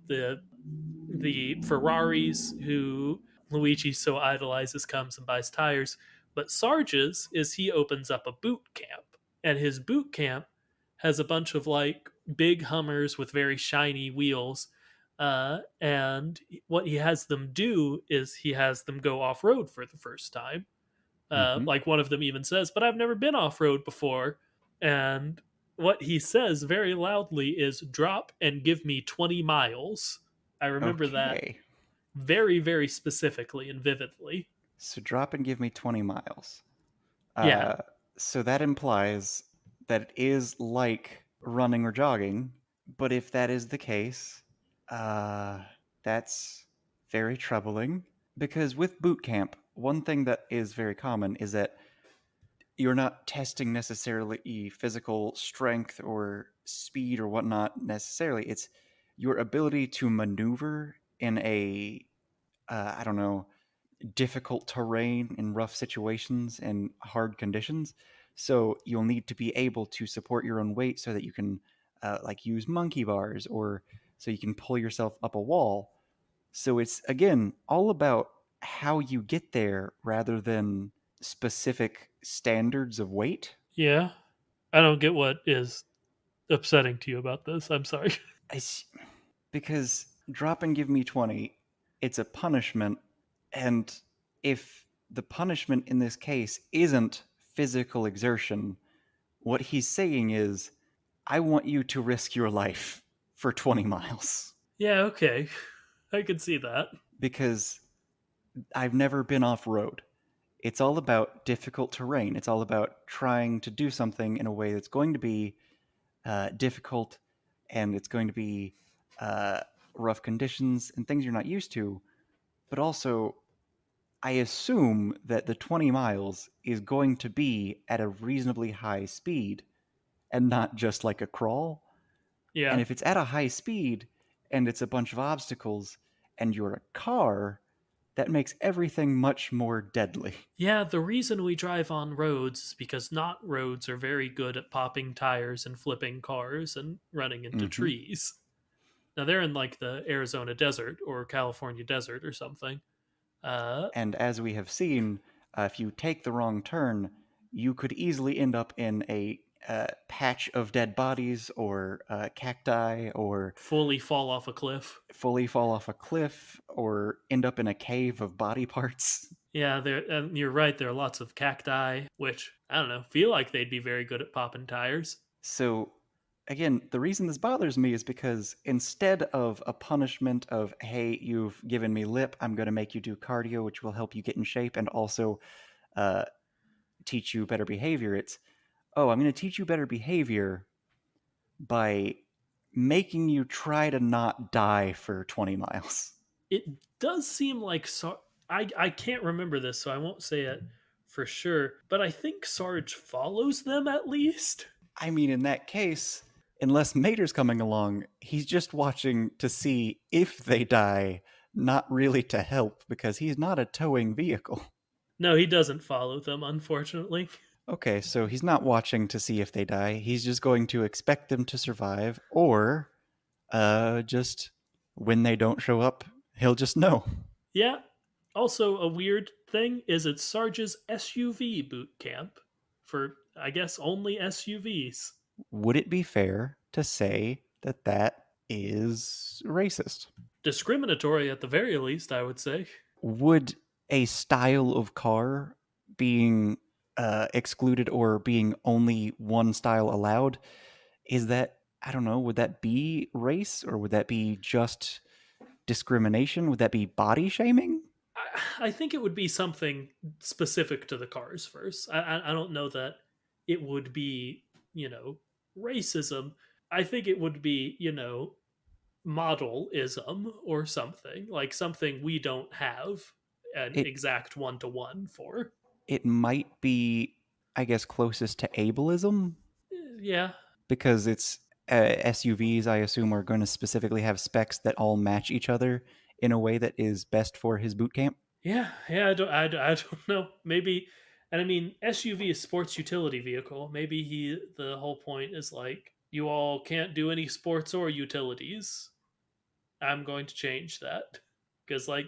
Ferraris who Luigi so idolizes comes and buys tires. But Sarge's is he opens up a boot camp, and his boot camp has a bunch of like big Hummers with very shiny wheels. And what he has them do is he has them go off road for the first time. Mm-hmm. Like one of them even says, "But I've never been off road before." And what he says very loudly is, "Drop and give me 20 miles." I remember that Okay, very, very specifically and vividly. so drop and give me 20 miles. Yeah. Uh, so that implies that it is like running or jogging, but if that is the case, uh, that's very troubling. Because with boot camp, one thing that is very common is that you're not testing necessarily physical strength or speed or whatnot necessarily. It's your ability to maneuver in a, I don't know, difficult terrain in rough situations and hard conditions. So you'll need to be able to support your own weight so that you can like use monkey bars or so you can pull yourself up a wall. So it's again all about how you get there rather than specific standards of weight. Yeah. I don't get what is upsetting to you about this. I'm sorry. It's because drop and give me 20, it's a punishment. And if the punishment in this case isn't physical exertion, what he's saying is I want you to risk your life for 20 miles Yeah, okay. I can see that. because I've never been off road. It's all about difficult terrain. It's all about trying to do something in a way that's going to be difficult, and it's going to be uh, rough conditions and things you're not used to. But also, I assume that the 20 miles is going to be at a reasonably high speed and not just like a crawl. And Yeah. if it's at a high speed and it's a bunch of obstacles and you're a car, that makes everything much more deadly. Yeah, the reason we drive on roads is because not roads are very good at popping tires and flipping cars and running into Mm-hmm. trees. Now they're in like the Arizona desert or California desert or something. Uh, And as we have seen, if you take the wrong turn, you could easily end up in a patch of dead bodies or cacti or Fully fall off a cliff. fully fall off a cliff or end up in a cave of body parts. Yeah, there, and you're right. There are lots of cacti, which I don't know, feel like they'd be very good at popping tires. So, again, the reason this bothers me is because instead of a punishment of, hey, you've given me lip, I'm going to make you do cardio, which will help you get in shape and also uh, teach you better behavior, it's, oh, I'm going to teach you better behavior by making you try to not die for 20 miles. It does seem like I can't remember this, so I won't say it for sure. But I think Sarge follows them at least. I mean, in that case, unless Mater's coming along, he's just watching to see if they die, not really to help, because he's not a towing vehicle. No, he doesn't follow them, unfortunately. Okay, so he's not watching to see if they die. He's just going to expect them to survive, or just when they don't show up, he'll just know. Yeah. Also, a weird thing is it's Sarge's SUV boot camp for, I guess, only SUVs. Would it be fair to say that that is racist? Discriminatory at the very least, I would say. Would a style of car being excluded or being only one style allowed, is that, I don't know, would that be race or would that be just discrimination? Would that be body shaming? I think it would be something specific to the Carsverse. I don't know that it would be, you know, racism. I think it would be, modelism or something, like something we don't have an It exact one to one for. it might be, I guess, closest to ableism Yeah. because it's SUVs. I assume are going to specifically have specs that all match each other in a way that is best for his boot camp. Yeah, I don't know. Maybe, and I mean, SUV is sports utility vehicle. Maybe the whole point is like, you all can't do any sports or utilities. I'm going to change that because like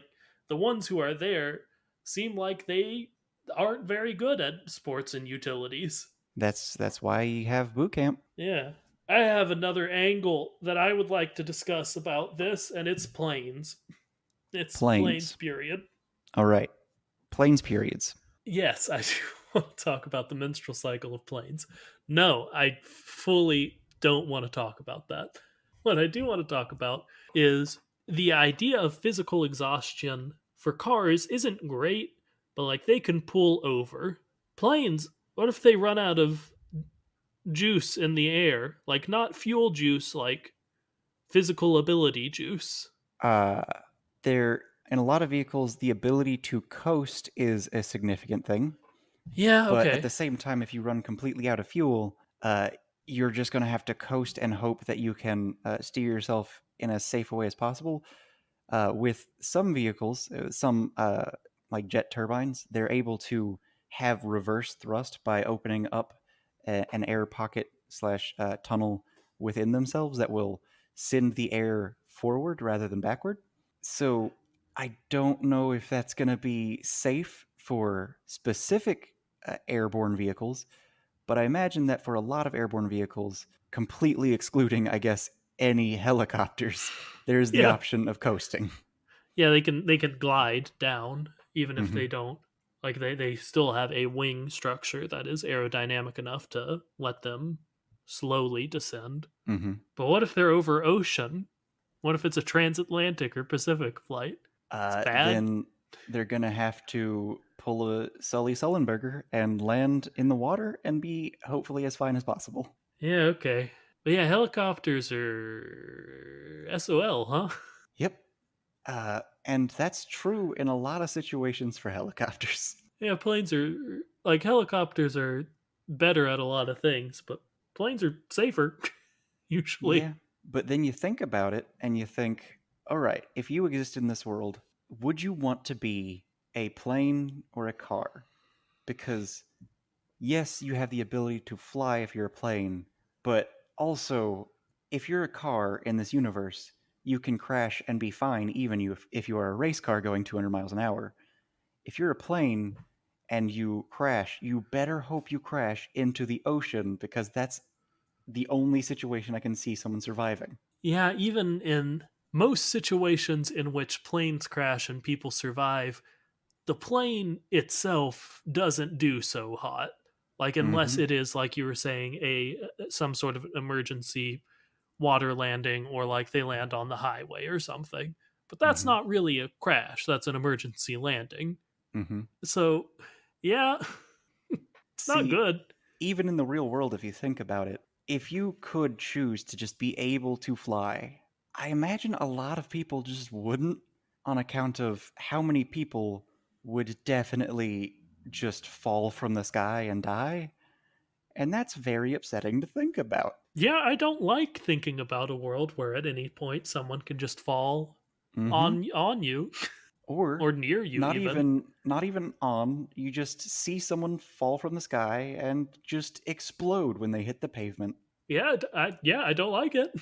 the ones who are there seem like they aren't very good at sports and utilities. That's why you have boot camp. Yeah. I have another angle that I would like to discuss about this, and it's planes. It's planes, Planes. period. All right. Planes periods. Yes, I do want to talk about the menstrual cycle of planes. No, I fully don't want to talk about that. What I do want to talk about is the idea of physical exhaustion for cars isn't great, but like they can pull over. Planes, what if they run out of juice in the air? Like not fuel juice, like physical ability juice. Uh, there in a lot of vehicles, the ability to coast is a significant thing. Yeah, But at okay. the same time, if you run completely out of fuel, you're just going to have to coast and hope that you can steer yourself in as safe a way as possible. With some vehicles, some like jet turbines, they're able to have reverse thrust by opening up an air pocket slash tunnel within themselves that will send the air forward rather than backward. So I don't know if that's going to be safe for specific airborne vehicles, but I imagine that for a lot of airborne vehicles, completely excluding, I guess, any helicopters, there's the Yeah. option of coasting. Yeah, they can glide down even if Hmm. they don't, like they still have a wing structure that is aerodynamic enough to let them. slowly descend. Mm-hmm. But what if they're over ocean? What if it's a transatlantic or Pacific flight? It's bad. Then they're gonna have to pull a Sully Sullenberger and land in the water and be hopefully as fine as possible. Yeah, okay. But yeah, helicopters are SOL, huh? Yep. And that's true in a lot of situations for helicopters. Yeah, planes are like helicopters are better at a lot of things, but planes are safer usually. Yeah, but then you think about it and you think, all right, if you exist in this world, would you want to be a plane or a car? Because yes, you have the ability to fly if you're a plane, but also, if you're a car in this universe, you can crash and be fine even if you are a race car going 200 miles an hour. If you're a plane and you crash, you better hope you crash into the ocean because that's the only situation I can see someone surviving. Yeah, even in most situations in which planes crash and people survive, the plane itself doesn't do so hot. Like unless Mm-hmm. it is like you were saying a some sort of emergency water landing or like they land on the highway or something. But that's Mm-hmm. not really a crash, that's an emergency landing. Mm-hmm. So, yeah, it's not See, good. even in the real world, if you think about it, if you could choose to just be able to fly, I imagine a lot of people just wouldn't, on account of how many people would definitely just fall from the sky and die. And that's very upsetting to think about. Yeah, I don't like thinking about a world where at any point someone can just fall Mm-hmm. on you Or or near you even. not even on, you just see someone fall from the sky and just explode when they hit the pavement. I don't like it.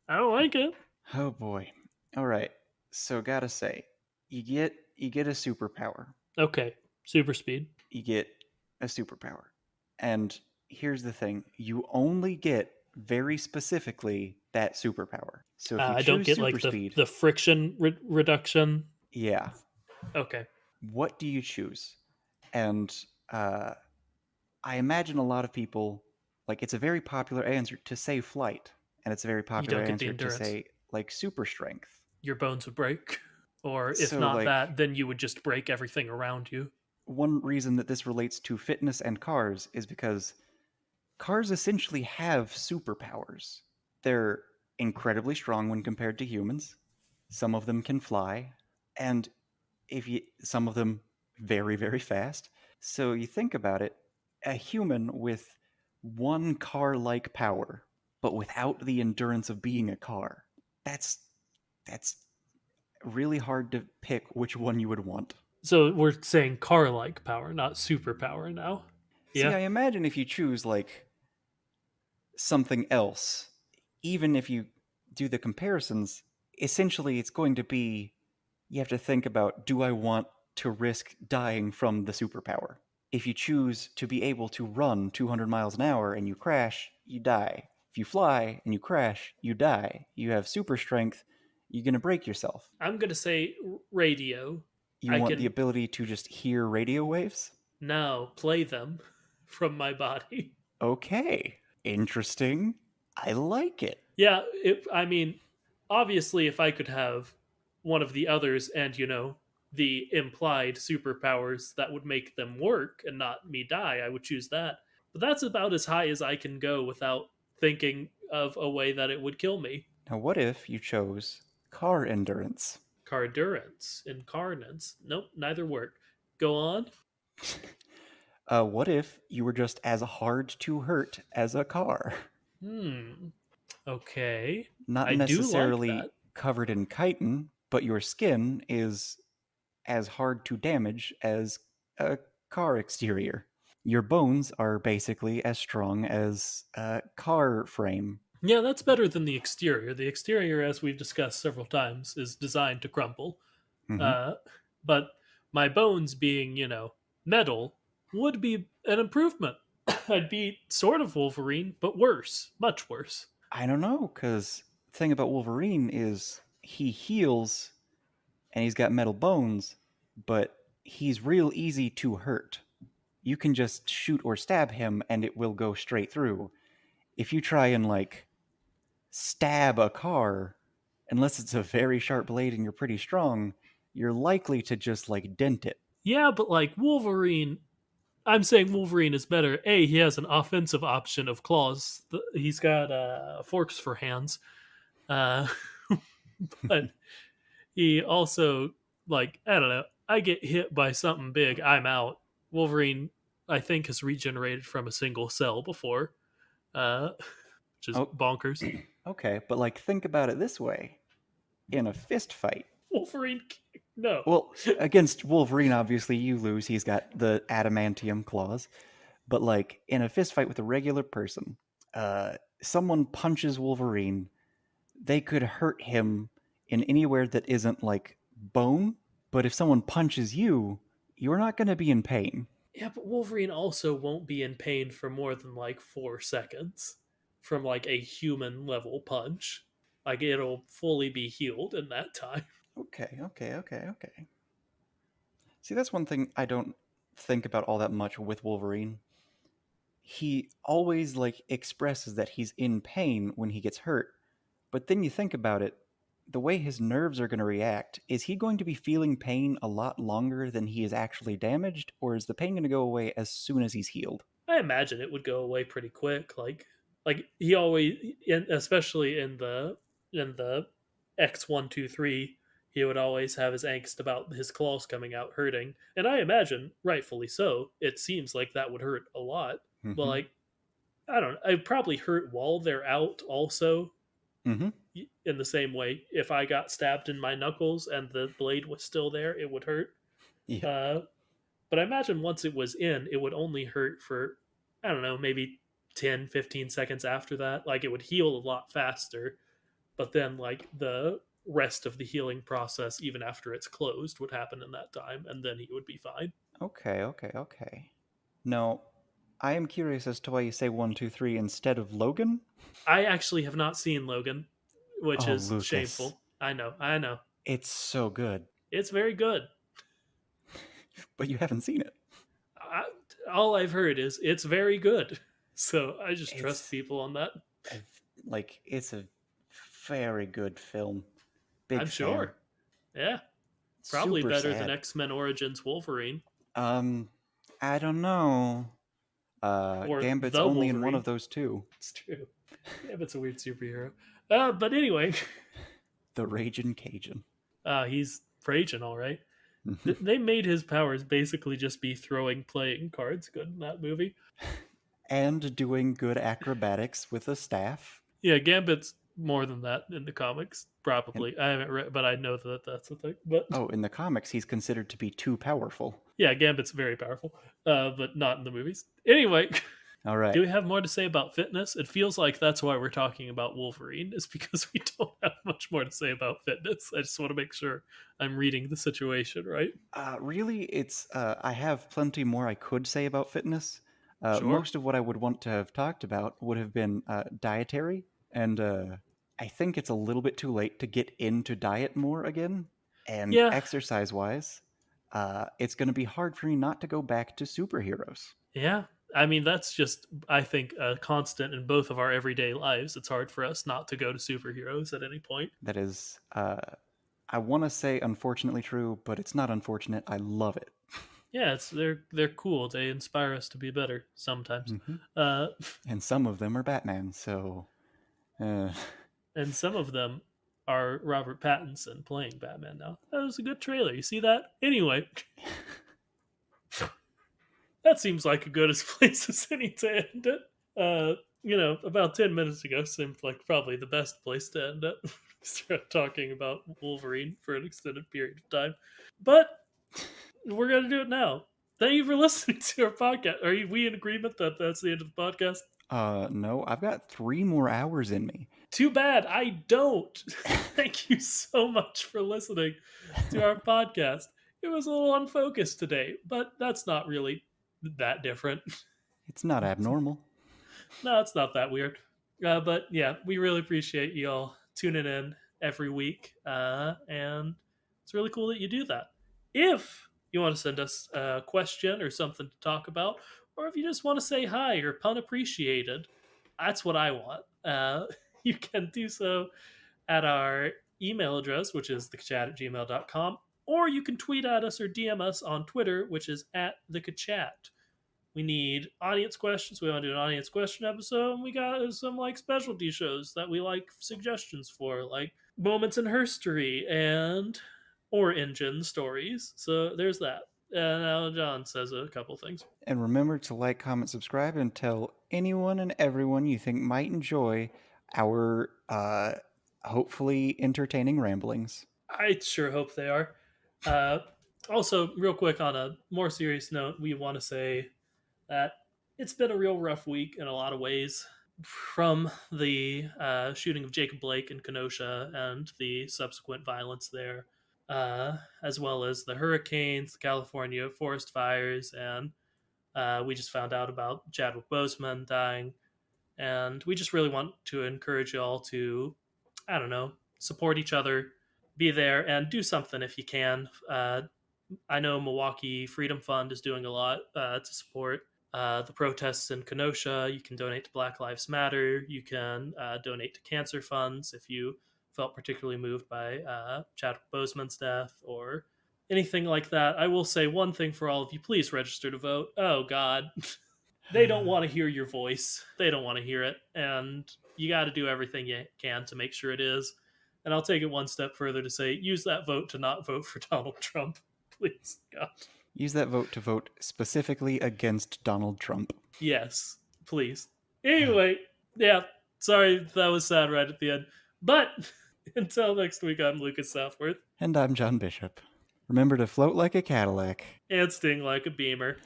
I don't like it. Oh boy. All right. So gotta say, you get a superpower. Okay, super speed. You get a superpower. And here's the thing, you only get very specifically that superpower. So if you I don't choose get super like speed, the friction reduction. yeah, Okay. what do you choose? And uh, I imagine a lot of people, like, it's a very popular answer to say flight, and it's a very You popular don't get the answer to endurance. say, like, super strength. Your bones would break. Or if So, not that, like, then you would just break everything around you. one reason that this relates to fitness and cars is because cars essentially have superpowers. They're incredibly strong when compared to humans. Some of them can fly, and if you some of them very very fast. So you think about it, a human with one car-like power, but without the endurance of being a car. That's that's really hard to pick which one you would want. So we're saying car like power, not superpower now. See, Yeah. I imagine if you choose like something else, even if you do the comparisons, essentially it's going to be you have to think about, do I want to risk dying from the superpower? If you choose to be able to run 200 miles an hour and you crash, you die. If you fly and you crash, you die. You have super strength, you're going to break yourself. I'm going to say radio. You I want the can ability to just hear radio waves? now play them from my body. Okay, interesting. I like it. Yeah, I mean, obviously, if I could have one of the others and, the implied superpowers that would make them work and not me die, I would choose that. But that's about as high as I can go without thinking of a way that it would kill me. Now, what if you chose car endurance? Cardurance, incarnance. Nope, neither work. Go on. What if you were just as hard to hurt as a car? Hmm. Okay. Not I do like necessarily that. covered in chitin, but your skin is as hard to damage as a car exterior. Your bones are basically as strong as a car frame. Yeah, that's better than the exterior. The exterior, as we've discussed several times, is designed to crumble. Hmm. Uh, but my bones being, metal would be an improvement. I'd be sort of Wolverine, but worse, much worse. I don't know, because the thing about Wolverine is he heals and he's got metal bones, but he's real easy to hurt. You can just shoot or stab him and it will go straight through. if you try and like stab a car, unless it's a very sharp blade and you're pretty strong, you're likely to just like dent it. Yeah, but like Wolverine, I'm saying Wolverine is better. A, he has an offensive option of claws. He's got forks for hands. Uh, but he also, like, I don't know, I get hit by something big, I'm out. Wolverine, I think, has regenerated from a single cell before, which is Oh, bonkers. okay, but like think about it this way: in a fist fight, Wolverine, no. well, against Wolverine, obviously you lose. He's got the adamantium claws. But like in a fist fight with a regular person, someone punches Wolverine, they could hurt him in anywhere that isn't like bone. But if someone punches you, you're not going to be in pain. Yeah, but Wolverine also won't be in pain for more than like 4 seconds from like a human level punch. Like it'll fully be healed in that time. Okay, okay, okay, okay. See, that's one thing I don't think about all that much with Wolverine. He always like expresses that he's in pain when he gets hurt, but then you think about it, the way his nerves are going to react, is he going to be feeling pain a lot longer than he is actually damaged, or is the pain going to go away as soon as he's healed? I imagine it would go away pretty quick. Like he always, especially in the X123, he would always have his angst about his claws coming out hurting, and I imagine rightfully so. It seems like that would hurt a lot, but Mm-hmm. like I don't know, it probably hurt while they're out also. Mm-hmm. In the same way, if I got stabbed in my knuckles and the blade was still there, it would hurt. Yeah. Uh, but I imagine once it was in, it would only hurt for, I don't know, maybe 10, 15 seconds after that. Like it would heal a lot faster, but then like the rest of the healing process, even after it's closed, would happen in that time, and then he would be fine. Okay, okay, okay. No, I am curious as to why you say 1, 2, 3 instead of Logan. I actually have not seen Logan, which Oh, is Lucas. shameful. I know. It's so good. It's very good. But you haven't seen it. I, all I've heard is it's very good. So I just trust It's people on that. a, it's a very good film. Big I'm fan. sure. Yeah. Probably Super better than sad. X-Men Origins Wolverine Um, I don't know. or Gambit's the only in one Wolverine. of those two. It's true. Yeah, it's a weird superhero. But anyway, The Raging Cajun. he's raging all right. They made his powers basically just be throwing playing cards good in that movie. And doing good acrobatics with a staff. Yeah, Gambit's more than that in the comics, And probably. I haven't read, but I know that that's a thing. But oh, in the comics, he's considered to be too powerful. yeah, Gambit's very powerful, but not in the movies. Anyway, All do right. we have more to say about fitness? It feels like that's why we're talking about Wolverine, is because we don't have much more to say about fitness. I just want to make sure I'm reading the situation right. Really, it's I have plenty more I could say about fitness. Sure. Most of what I would want to have talked about would have been dietary, and I think it's a little bit too late to get into diet more again. And Yeah, exercise wise, it's going to be hard for me not to go back to superheroes. yeah. I mean, that's just, I think, a constant in both of our everyday lives. It's hard for us not to go to superheroes at any point. That is, I want to say unfortunately true, but it's not unfortunate. I love it. Yeah, they're cool. They inspire us to be better sometimes. Hmm. Uh, And some of them are Batman, so uh, and some of them are Robert Pattinson playing Batman now. That was a good trailer. You see that? Anyway, that seems like a good as place as any to end it. About 10 minutes ago seemed like probably the best place to end it. Start talking about Wolverine for an extended period of time. But we're going to do it now. Thank you for listening to our podcast. We in agreement that that's the end of the podcast? no, I've got 3 more hours in me. Too bad I don't. Thank you so much for listening to our podcast. It was a little unfocused today, but that's not really that different. It's not abnormal. No, it's not that weird. But yeah, we really appreciate you all tuning in every week. And it's really cool that you do that. If you want to send us a question or something to talk about, or if you just want to say hi or pun appreciated, That's what I want. You can do so at our email address, which is thekachat@gmail.com, or you can tweet at us or DM us on Twitter, which is at thekachat. We need audience questions. We want to do an audience question episode, and we got some like specialty shows that we like suggestions for, like moments in history and or engine stories. So there's that. And now John says a couple things. And remember to like, comment, subscribe, and tell anyone and everyone you think might enjoy our hopefully entertaining ramblings. I sure hope they are. Also, real quick, on a more serious note, we want to say that it's been a real rough week in a lot of ways. From the shooting of Jacob Blake in Kenosha and the subsequent violence there, as well as the hurricanes, the California forest fires, and we just found out about Chadwick Boseman dying. And we just really want to encourage y'all to, I don't know, support each other, be there, and do something if you can. I know Milwaukee Freedom Fund is doing a lot to support the protests in Kenosha. You can donate to Black Lives Matter. You can donate to cancer funds if you felt particularly moved by Chadwick Boseman's death or anything like that. I will say one thing for all of you: please register to vote. Oh God, they don't want to hear your voice. They don't want to hear it, and you got to do everything you can to make sure it is. And I'll take it one step further to say, use that vote to not vote for Donald Trump, please, God. Use that vote to vote specifically against Donald Trump. Yes, please. Anyway, yeah, sorry that was sad right at the end. But until next week, I'm Lucas Southworth. And I'm John Bishop. Remember to float like a Cadillac. And sting like a Beamer.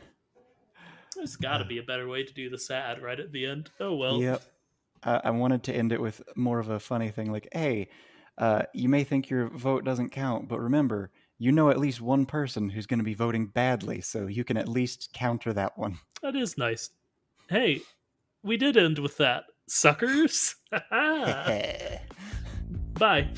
There's got to be a better way to do the sad right at the end. Oh, well. Yep. I wanted to end it with more of a funny thing like, hey, you may think your vote doesn't count, but remember, you know at least one person who's going to be voting badly, so you can at least counter that one. That is nice. Hey, we did end with that. Suckers. Bye. Bye.